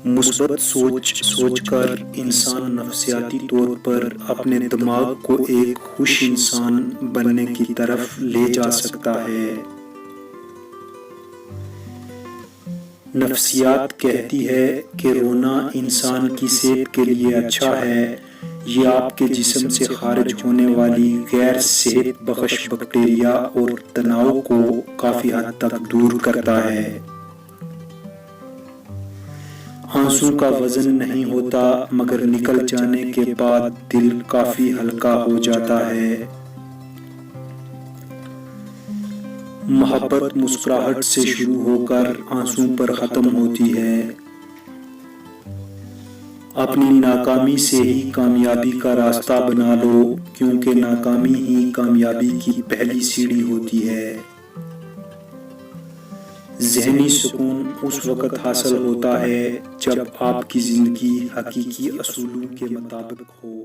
مثبت سوچ کر انسان نفسیاتی طور پر اپنے دماغ کو ایک خوش انسان بننے کی طرف لے جا سکتا ہے۔ نفسیات کہتی ہے کہ رونا انسان کی صحت کے لیے اچھا ہے، یہ آپ کے جسم سے خارج ہونے والی غیر صحت بخش بیکٹیریا اور تناؤ کو کافی حد تک دور کرتا ہے۔ آنسوں کا وزن نہیں ہوتا، مگر نکل جانے کے بعد دل کافی ہلکا ہو جاتا ہے۔ محبت مسکراہٹ سے شروع ہو کر آنسوں پر ختم ہوتی ہے۔ اپنی ناکامی سے ہی کامیابی کا راستہ بنا لو، کیونکہ ناکامی ہی کامیابی کی پہلی سیڑھی ہوتی ہے۔ ذہنی سکون اس وقت حاصل ہوتا ہے جب آپ کی زندگی حقیقی اصولوں کے مطابق ہو۔